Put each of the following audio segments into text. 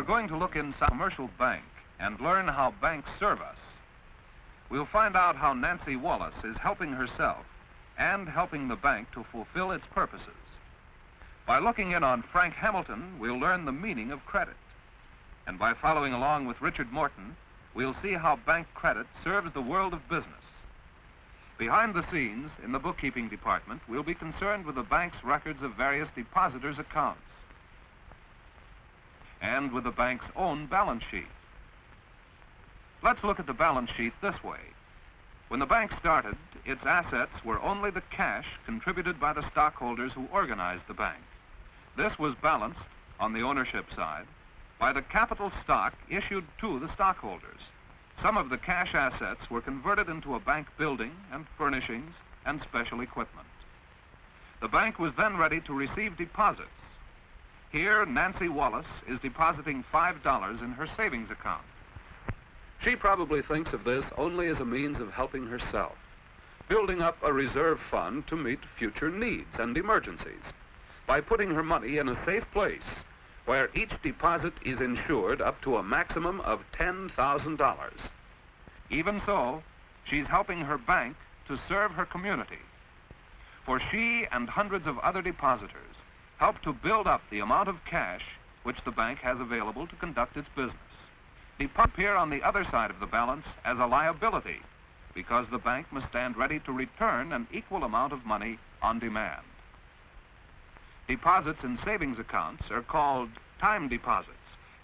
We're going to look inside a commercial bank and learn how banks serve us. We'll find out how Nancy Wallace is helping herself and helping the bank to fulfill its purposes. By looking in on Frank Hamilton, we'll learn the meaning of credit. And by following along with Richard Morton, we'll see how bank credit serves the world of business. Behind the scenes, in the bookkeeping department, we'll be concerned with the bank's records of various depositors' accounts and with the bank's own balance sheet. Let's look at the balance sheet this way. When the bank started, its assets were only the cash contributed by the stockholders who organized the bank. This was balanced, on the ownership side, by the capital stock issued to the stockholders. Some of the cash assets were converted into a bank building and furnishings and special equipment. The bank was then ready to receive deposits. Here, Nancy Wallace is depositing $5 in her savings account. She probably thinks of this only as a means of helping herself, building up a reserve fund to meet future needs and emergencies by putting her money in a safe place where each deposit is insured up to a maximum of $10,000. Even so, she's helping her bank to serve her community. For she and hundreds of other depositors help to build up the amount of cash which the bank has available to conduct its business. Deposits appear on the other side of the balance as a liability because the bank must stand ready to return an equal amount of money on demand. Deposits in savings accounts are called time deposits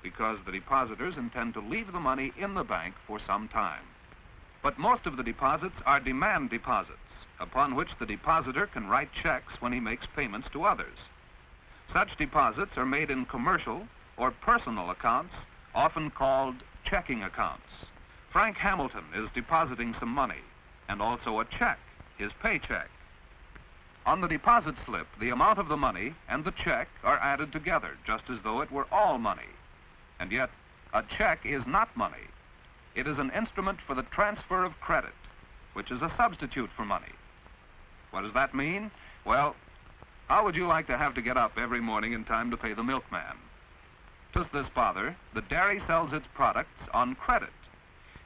because the depositors intend to leave the money in the bank for some time. But most of the deposits are demand deposits, upon which the depositor can write checks when he makes payments to others. Such deposits are made in commercial or personal accounts, often called checking accounts. Frank Hamilton is depositing some money, and also a check, his paycheck. On the deposit slip, the amount of the money and the check are added together, just as though it were all money. And yet, a check is not money. It is an instrument for the transfer of credit, which is a substitute for money. What does that mean? Well, how would you like to have to get up every morning in time to pay the milkman? Just this bother, the dairy sells its products on credit,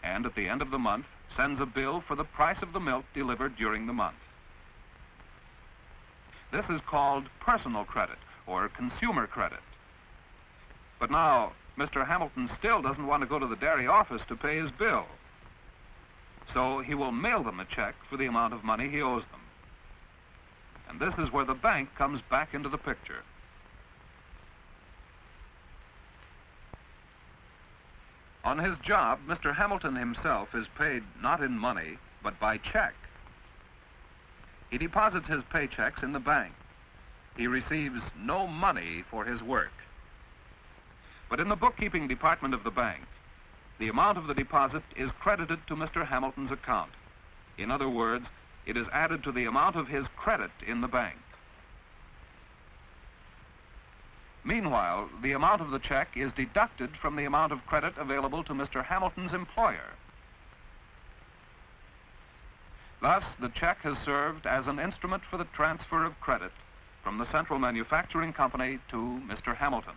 and at the end of the month sends a bill for the price of the milk delivered during the month. This is called personal credit or consumer credit. But now, Mr. Hamilton still doesn't want to go to the dairy office to pay his bill. So he will mail them a check for the amount of money he owes them. And this is where the bank comes back into the picture. On his job, Mr. Hamilton himself is paid not in money, but by check. He deposits his paychecks in the bank. He receives no money for his work. But in the bookkeeping department of the bank, the amount of the deposit is credited to Mr. Hamilton's account. In other words, it is added to the amount of his credit in the bank. Meanwhile, the amount of the check is deducted from the amount of credit available to Mr. Hamilton's employer. Thus, the check has served as an instrument for the transfer of credit from the Central Manufacturing Company to Mr. Hamilton.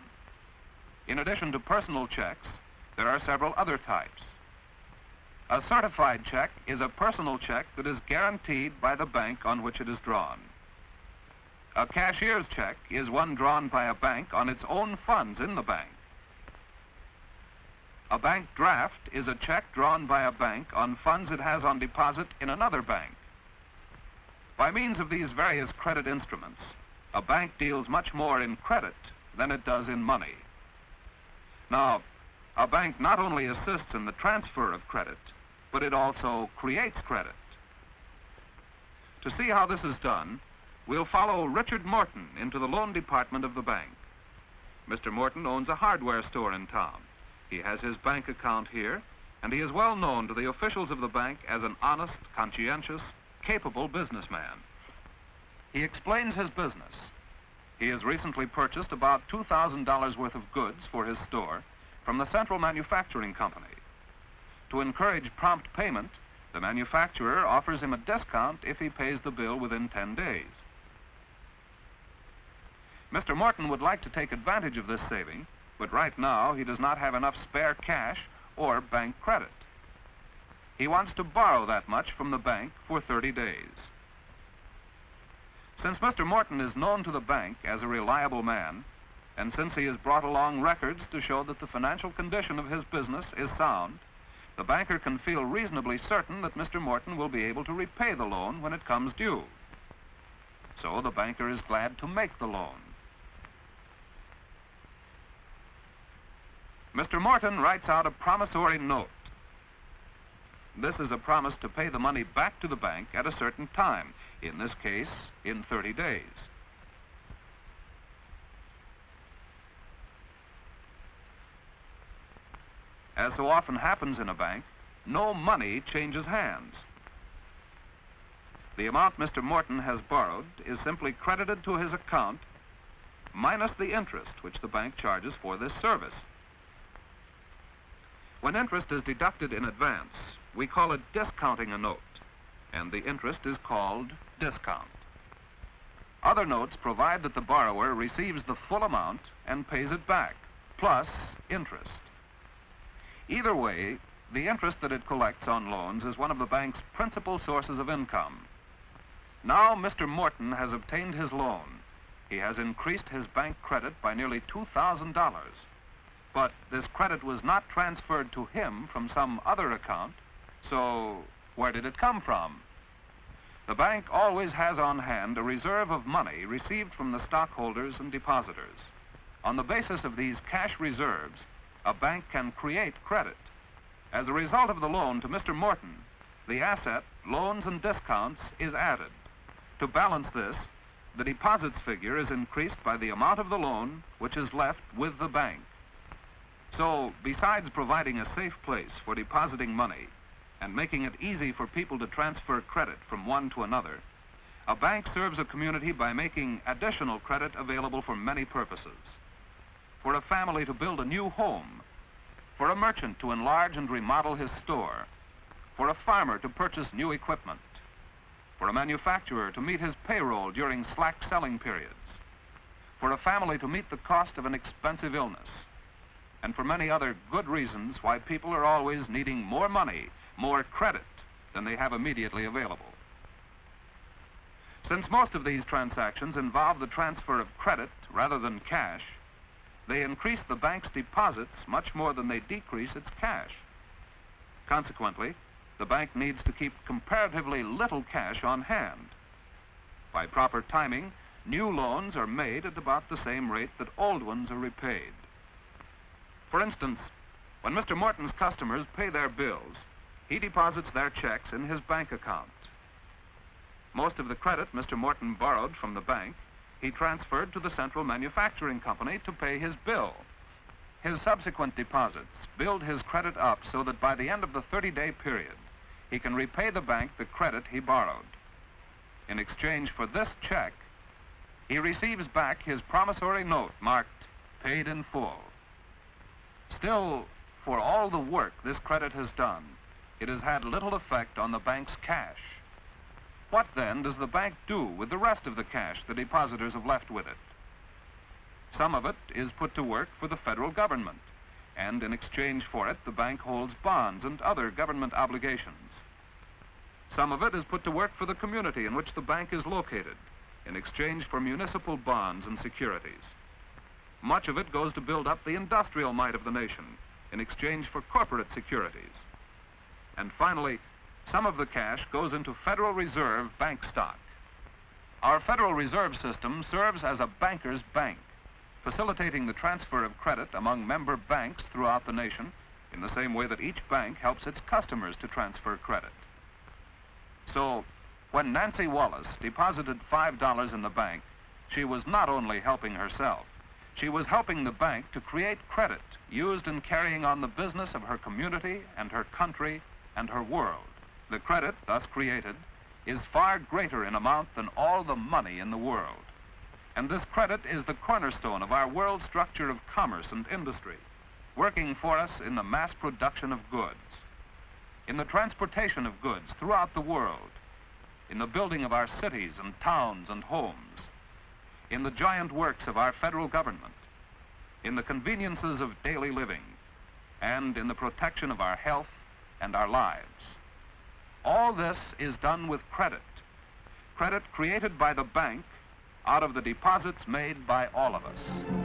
In addition to personal checks, there are several other types. A certified check is a personal check that is guaranteed by the bank on which it is drawn. A cashier's check is one drawn by a bank on its own funds in the bank. A bank draft is a check drawn by a bank on funds it has on deposit in another bank. By means of these various credit instruments, a bank deals much more in credit than it does in money. Now, a bank not only assists in the transfer of credit, but it also creates credit. To see how this is done, we'll follow Richard Morton into the loan department of the bank. Mr. Morton owns a hardware store in town. He has his bank account here, and he is well known to the officials of the bank as an honest, conscientious, capable businessman. He explains his business. He has recently purchased about $2,000 worth of goods for his store from the Central Manufacturing Company. To encourage prompt payment, the manufacturer offers him a discount if he pays the bill within 10 days. Mr. Morton would like to take advantage of this saving, But right now, he does not have enough spare cash or bank credit. He wants to borrow that much from the bank for 30 days. Since Mr. Morton is known to the bank as a reliable man, and since he has brought along records to show that the financial condition of his business is sound, the banker can feel reasonably certain that Mr. Morton will be able to repay the loan when it comes due. So the banker is glad to make the loan. Mr. Morton writes out a promissory note. This is a promise to pay the money back to the bank at a certain time, in this case, in 30 days. As so often happens in a bank, no money changes hands. The amount Mr. Morton has borrowed is simply credited to his account, minus the interest which the bank charges for this service. When interest is deducted in advance, we call it discounting a note, and the interest is called discount. Other notes provide that the borrower receives the full amount and pays it back, plus interest. Either way, the interest that it collects on loans is one of the bank's principal sources of income. Now Mr. Morton has obtained his loan. He has increased his bank credit by nearly $2,000. But this credit was not transferred to him from some other account, so where did it come from? The bank always has on hand a reserve of money received from the stockholders and depositors. On the basis of these cash reserves, a bank can create credit. As a result of the loan to Mr. Morton, the asset, loans and discounts, is added. To balance this, the deposits figure is increased by the amount of the loan which is left with the bank. So, besides providing a safe place for depositing money and making it easy for people to transfer credit from one to another, a bank serves a community by making additional credit available for many purposes. For a family to build a new home, for a merchant to enlarge and remodel his store, for a farmer to purchase new equipment, for a manufacturer to meet his payroll during slack selling periods, for a family to meet the cost of an expensive illness, and for many other good reasons why people are always needing more money, more credit than they have immediately available. Since most of these transactions involve the transfer of credit rather than cash, they increase the bank's deposits much more than they decrease its cash. Consequently, the bank needs to keep comparatively little cash on hand. By proper timing, new loans are made at about the same rate that old ones are repaid. For instance, when Mr. Morton's customers pay their bills, he deposits their checks in his bank account. Most of the credit Mr. Morton borrowed from the bank, he transferred to the Central Manufacturing Company to pay his bill. His subsequent deposits build his credit up so that by the end of the 30-day period, he can repay the bank the credit he borrowed. In exchange for this check, he receives back his promissory note marked paid in full. Still, for all the work this credit has done, it has had little effect on the bank's cash. What then does the bank do with the rest of the cash the depositors have left with it? Some of it is put to work for the federal government, and in exchange for it, the bank holds bonds and other government obligations. Some of it is put to work for the community in which the bank is located, in exchange for municipal bonds and securities. Much of it goes to build up the industrial might of the nation, in exchange for corporate securities. And finally, some of the cash goes into Federal Reserve bank stock. Our Federal Reserve System serves as a banker's bank, facilitating the transfer of credit among member banks throughout the nation in the same way that each bank helps its customers to transfer credit. So, when Nancy Wallace deposited $5 in the bank, she was not only helping herself, she was helping the bank to create credit used in carrying on the business of her community and her country and her world. The credit thus created is far greater in amount than all the money in the world. And this credit is the cornerstone of our world structure of commerce and industry, working for us in the mass production of goods, in the transportation of goods throughout the world, in the building of our cities and towns and homes, in the giant works of our federal government, in the conveniences of daily living, and in the protection of our health and our lives. All this is done with credit. Credit created by the bank out of the deposits made by all of us.